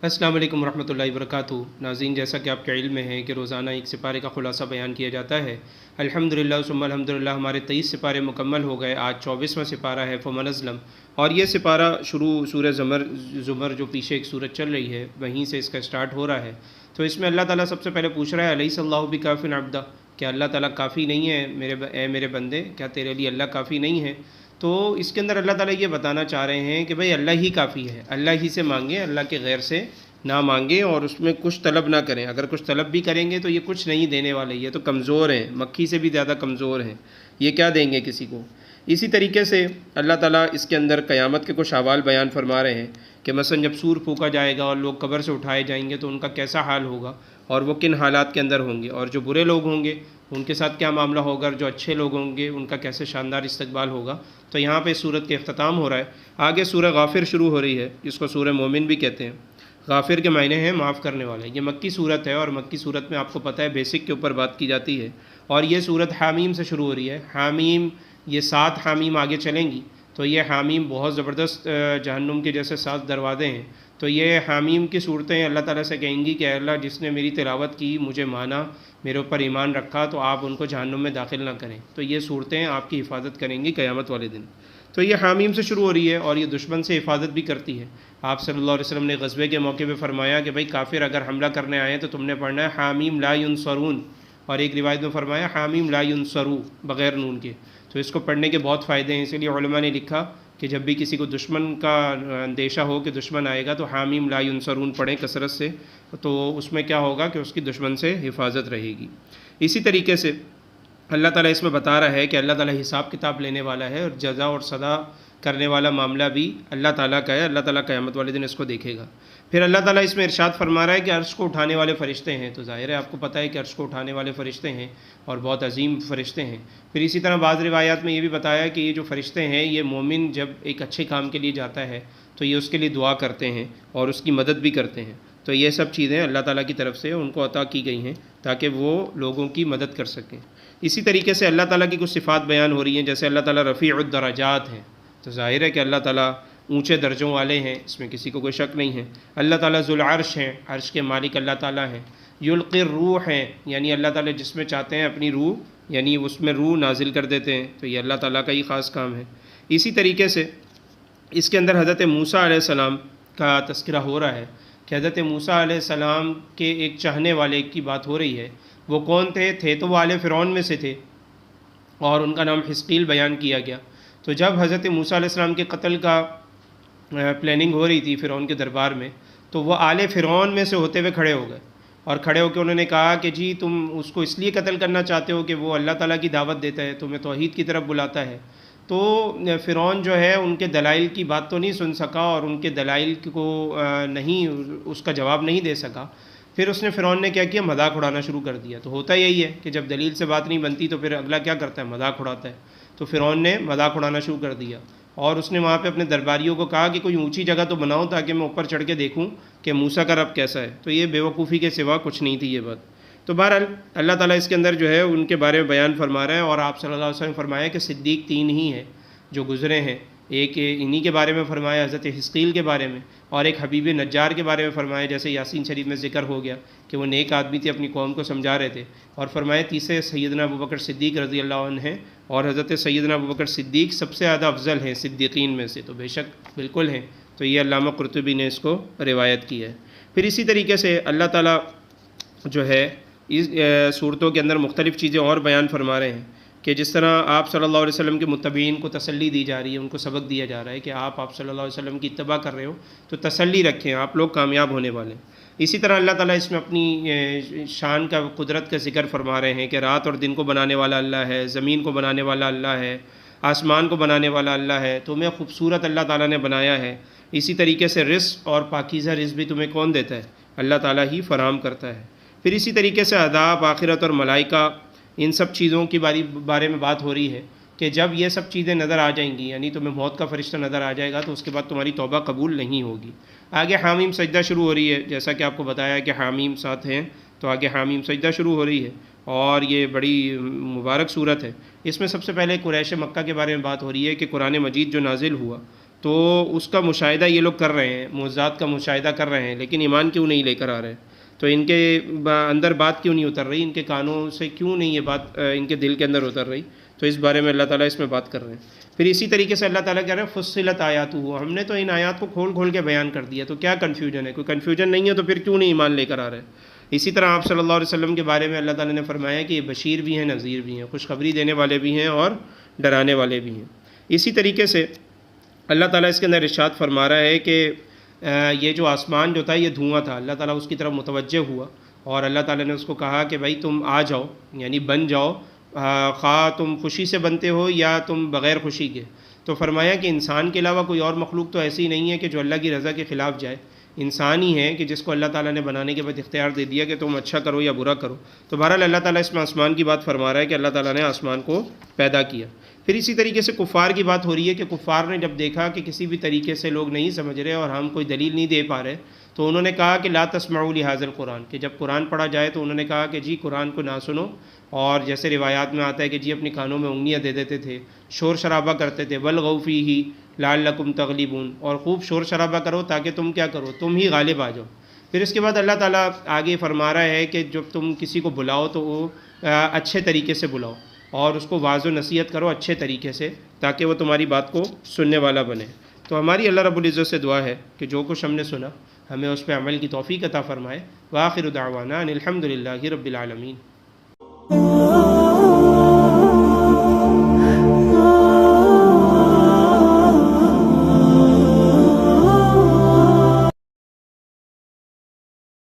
السلام علیکم ورحمۃ اللہ وبرکاتہ۔ ناظرین، جیسا کہ آپ کے علم میں ہے کہ روزانہ ایک سپارے کا خلاصہ بیان کیا جاتا ہے۔ الحمدللہ ثم الحمدللہ ہمارے 23 سپارے مکمل ہو گئے۔ آج 24واں سپارہ ہے فمن ازلم، اور یہ سپارہ شروع سورہ زمر جو پیچھے ایک سورت چل رہی ہے وہیں سے اس کا سٹارٹ ہو رہا ہے۔ تو اس میں اللہ تعالیٰ سب سے پہلے پوچھ رہا ہے الیس اللہ بکاف عبدہ، کیا اللہ تعالیٰ کافی نہیں ہے اے میرے بندے، کیا تیرے لیے اللہ کافی نہیں ہے؟ تو اس کے اندر اللہ تعالیٰ یہ بتانا چاہ رہے ہیں کہ بھئی اللہ ہی کافی ہے، اللہ ہی سے مانگیں، اللہ کے غیر سے نہ مانگیں، اور اس میں کچھ طلب نہ کریں۔ اگر کچھ طلب بھی کریں گے تو یہ کچھ نہیں دینے والے، یہ تو کمزور ہیں، مکھی سے بھی زیادہ کمزور ہیں، یہ کیا دیں گے کسی کو؟ اسی طریقے سے اللہ تعالیٰ اس کے اندر قیامت کے کچھ احوال بیان فرما رہے ہیں کہ مثلا جب سور پھونکا جائے گا اور لوگ قبر سے اٹھائے جائیں گے تو ان کا کیسا حال ہوگا، اور وہ کن حالات کے اندر ہوں گے، اور جو برے لوگ ہوں گے ان کے ساتھ کیا معاملہ ہوگا، اور جو اچھے لوگ ہوں گے ان کا کیسے شاندار استقبال ہوگا۔ تو یہاں پہ سورت کے اختتام ہو رہا ہے۔ آگے سورہ غافر شروع ہو رہی ہے، جس کو سورہ مومن بھی کہتے ہیں۔ غافر کے معنی ہیں معاف کرنے والے۔ یہ مکی صورت ہے، اور مکی صورت میں آپ کو پتہ ہے بیسک کے اوپر بات کی جاتی ہے، اور یہ صورت حامیم سے شروع ہو رہی ہے۔ حامیم، یہ 7 حامیم آگے چلیں گی، تو یہ حامیم بہت زبردست جہنم کے جیسے 7 دروازے ہیں۔ تو یہ حامیم کی صورتیں اللہ تعالیٰ سے کہیں گی کہ اے اللہ، جس نے میری تلاوت کی، مجھے مانا، میرے اوپر ایمان رکھا، تو آپ ان کو جہنم میں داخل نہ کریں۔ تو یہ صورتیں آپ کی حفاظت کریں گی قیامت والے دن۔ تو یہ حامیم سے شروع ہو رہی ہے، اور یہ دشمن سے حفاظت بھی کرتی ہے۔ آپ صلی اللہ علیہ وسلم نے غزوے کے موقع پہ فرمایا کہ بھئی کافر اگر حملہ کرنے آئے تو تم نے پڑھنا ہے حامیم لا ینصرون، اور ایک روایت میں فرمایا حامیم لا ینصرو بغیر نون کے۔ تو اس کو پڑھنے کے بہت فائدے ہیں، اسی لیے علماء نے لکھا کہ جب بھی کسی کو دشمن کا اندیشہ ہو کہ دشمن آئے گا تو حامیم لا ینصرون پڑھیں کثرت سے، تو اس میں کیا ہوگا کہ اس کی دشمن سے حفاظت رہے گی۔ اسی طریقے سے اللہ تعالیٰ اس میں بتا رہا ہے کہ اللہ تعالیٰ حساب کتاب لینے والا ہے، اور جزا اور سزا کرنے والا معاملہ بھی اللہ تعالیٰ کا ہے۔ اللہ تعالیٰ قیامت والے دن اس کو دیکھے گا۔ پھر اللہ تعالیٰ اس میں ارشاد فرما رہا ہے کہ عرش کو اٹھانے والے فرشتے ہیں، تو ظاہر ہے آپ کو پتہ ہے کہ عرش کو اٹھانے والے فرشتے ہیں اور بہت عظیم فرشتے ہیں۔ پھر اسی طرح بعض روایات میں یہ بھی بتایا کہ یہ جو فرشتے ہیں، یہ مومن جب ایک اچھے کام کے لیے جاتا ہے تو یہ اس کے لیے دعا کرتے ہیں اور اس کی مدد بھی کرتے ہیں۔ تو یہ سب چیزیں اللہ تعالیٰ کی طرف سے ان کو عطا کی گئی ہیں تاکہ وہ لوگوں کی مدد کر سکیں۔ اسی طریقے سے اللہ تعالیٰ کی کچھ صفات بیان ہو رہی ہیں، جیسے اللہ تعالیٰ رفیع الدرجات ہیں، تو ظاہر ہے کہ اللہ تعالیٰ اونچے درجوں والے ہیں، اس میں کسی کو کوئی شک نہیں ہے۔ اللہ تعالیٰ ذو العرش ہیں، عرش کے مالک اللہ تعالیٰ ہیں۔ یلقی الروح ہیں، یعنی اللہ تعالیٰ جس میں چاہتے ہیں اپنی روح، یعنی اس میں روح نازل کر دیتے ہیں، تو یہ اللہ تعالیٰ کا ہی خاص کام ہے۔ اسی طریقے سے اس کے اندر حضرت موسیٰ علیہ السلام کا تذکرہ ہو رہا ہے کہ حضرت موسیٰ علیہ السلام کے ایک چاہنے والے کی بات ہو رہی ہے۔ وہ کون تھے تو وہ آل فرعون میں سے تھے، اور ان کا نام حزقیل بیان کیا گیا۔ تو جب حضرت موسیٰ علیہ السلام کے قتل کا پلاننگ ہو رہی تھی فرعون کے دربار میں، تو وہ آل فرعون میں سے ہوتے ہوئے کھڑے ہو گئے، اور کھڑے ہو کے انہوں نے کہا کہ جی تم اس کو اس لیے قتل کرنا چاہتے ہو کہ وہ اللہ تعالیٰ کی دعوت دیتا ہے، تمہیں توحید کی طرف بلاتا ہے۔ تو فرعون جو ہے ان کے دلائل کی بات تو نہیں سن سکا، اور ان کے دلائل کو نہیں، اس کا جواب نہیں دے سکا۔ پھر فرعون نے کیا کیا، مذاق اڑانا شروع کر دیا۔ تو ہوتا یہی ہے کہ جب دلیل سے بات نہیں بنتی تو پھر اگلا کیا کرتا ہے، مذاق اڑاتا ہے۔ تو فرعون نے مذاق اڑانا شروع کر دیا، اور اس نے وہاں پہ اپنے درباریوں کو کہا کہ کوئی اونچی جگہ تو بناؤ تاکہ میں اوپر چڑھ کے دیکھوں کہ موسیٰ کا رب کیسا ہے۔ تو یہ بیوقوفی کے سوا کچھ نہیں تھی یہ بات۔ تو بہرحال اللہ تعالیٰ اس کے اندر جو ہے ان کے بارے میں بیان فرما رہا ہے، اور آپ صلی اللہ علیہ وسلم نے فرمایا کہ صدیق 3 ہی ہیں جو گزرے ہیں۔ ایک انہی کے بارے میں فرمایا، حضرت حزقیل کے بارے میں، اور ایک حبیب نجار کے بارے میں فرمایا، جیسے یاسین شریف میں ذکر ہو گیا کہ وہ نیک آدمی تھے، اپنی قوم کو سمجھا رہے تھے۔ اور فرمایا تیسرے سیدنا ابوبکر صدیق رضی اللہ عنہ ہیں، اور حضرت سیدنا ابوبکر صدیق سب سے زیادہ افضل ہیں صدیقین میں سے، تو بے شک بالکل ہیں۔ تو یہ علامہ قرطبی نے اس کو روایت کی ہے۔ پھر اسی طریقے سے اللہ تعالیٰ جو ہے اس صورتوں کے اندر مختلف چیزیں اور بیان فرما رہے ہیں کہ جس طرح آپ صلی اللہ علیہ وسلم کے متبعین کو تسلی دی جا رہی ہے، ان کو سبق دیا جا رہا ہے کہ آپ صلی اللہ علیہ وسلم کی اتباع کر رہے ہو تو تسلی رکھیں، آپ لوگ کامیاب ہونے والے ہیں۔ اسی طرح اللہ تعالیٰ اس میں اپنی شان کا، قدرت کا ذکر فرما رہے ہیں کہ رات اور دن کو بنانے والا اللہ ہے، زمین کو بنانے والا اللہ ہے، آسمان کو بنانے والا اللہ ہے، تمہیں خوبصورت اللہ تعالیٰ نے بنایا ہے۔ اسی طریقے سے رزق اور پاکیزہ رزق بھی تمہیں کون دیتا ہے؟ اللہ تعالیٰ ہی فراہم کرتا ہے۔ پھر اسی طریقے سے عذاب، آخرت اور ملائکہ، ان سب چیزوں کی بارے میں بات ہو رہی ہے کہ جب یہ سب چیزیں نظر آ جائیں گی، یعنی تمہیں موت کا فرشتہ نظر آ جائے گا تو اس کے بعد تمہاری توبہ قبول نہیں ہوگی۔ آگے حامیم سجدہ شروع ہو رہی ہے، جیسا کہ آپ کو بتایا کہ حامیم 7 ہیں، تو آگے حامیم سجدہ شروع ہو رہی ہے، اور یہ بڑی مبارک صورت ہے۔ اس میں سب سے پہلے قریش مکہ کے بارے میں بات ہو رہی ہے کہ قرآن مجید جو نازل ہوا تو اس کا مشاہدہ یہ لوگ کر رہے ہیں، معجزات کا مشاہدہ کر رہے ہیں، لیکن ایمان کیوں نہیں لے کر آ رہے؟ تو ان کے اندر بات کیوں نہیں اتر رہی؟ ان کے کانوں سے کیوں نہیں یہ بات ان کے دل کے اندر اتر رہی؟ تو اس بارے میں اللہ تعالیٰ اس میں بات کر رہے ہیں۔ پھر اسی طریقے سے اللہ تعالیٰ کہہ رہے ہیں فصلت آیات ہم نے تو ان آیات کو کھول کھول کے بیان کر دیا، تو کیا کنفیوژن ہے؟ کوئی کنفیوژن نہیں ہے تو پھر کیوں نہیں ایمان لے کر آ رہے؟ اسی طرح آپ صلی اللہ علیہ وسلم کے بارے میں اللہ تعالیٰ نے فرمایا کہ یہ بشیر بھی ہیں، نذیر بھی ہیں، خوشخبری دینے والے بھی ہیں اور ڈرانے والے بھی ہیں۔ اسی طریقے سے اللہ تعالیٰ اس کے اندر ارشاد فرما رہا ہے کہ یہ جو آسمان جو تھا یہ دھواں تھا، اللہ تعالیٰ اس کی طرف متوجہ ہوا اور اللہ تعالیٰ نے اس کو کہا کہ بھائی تم آ جاؤ، یعنی بن جاؤ، خواہ تم خوشی سے بنتے ہو یا تم بغیر خوشی کے۔ تو فرمایا کہ انسان کے علاوہ کوئی اور مخلوق تو ایسی نہیں ہے کہ جو اللہ کی رضا کے خلاف جائے، انسان ہی ہے کہ جس کو اللہ تعالیٰ نے بنانے کے بعد اختیار دے دیا کہ تم اچھا کرو یا برا کرو۔ تو بہرحال اللہ تعالیٰ اس میں آسمان کی بات فرما رہا ہے کہ اللہ تعالیٰ نے آسمان کو پیدا کیا۔ پھر اسی طریقے سے کفار کی بات ہو رہی ہے کہ کفار نے جب دیکھا کہ کسی بھی طریقے سے لوگ نہیں سمجھ رہے اور ہم کوئی دلیل نہیں دے پا رہے، تو انہوں نے کہا کہ لا تسمعوا لہذا القرآن، کہ جب قرآن پڑھا جائے تو انہوں نے کہا کہ جی قرآن کو نہ سنو، اور جیسے روایات میں آتا ہے کہ جی اپنی کانوں میں انگلیاں دے دیتے تھے، شور شرابہ کرتے تھے، والغوا فیہ لعلکم تغلبون، اور خوب شور شرابہ کرو تاکہ تم کیا کرو، تم ہی غالب آ جاؤ۔ پھر اس کے بعد اللہ تعالیٰ آگے فرما رہا ہے کہ جب تم کسی کو بلاؤ تو وہ اچھے طریقے سے بلاؤ اور اس کو واعظ و نصیحت کرو اچھے طریقے سے تاکہ وہ تمہاری بات کو سننے والا بنے۔ تو ہماری اللہ رب العزت سے دعا ہے کہ جو کچھ ہم نے سنا ہمیں اس پہ عمل کی توفیق عطا فرمائے۔ وآخر دعوانا ان الحمد للہ رب العالمین۔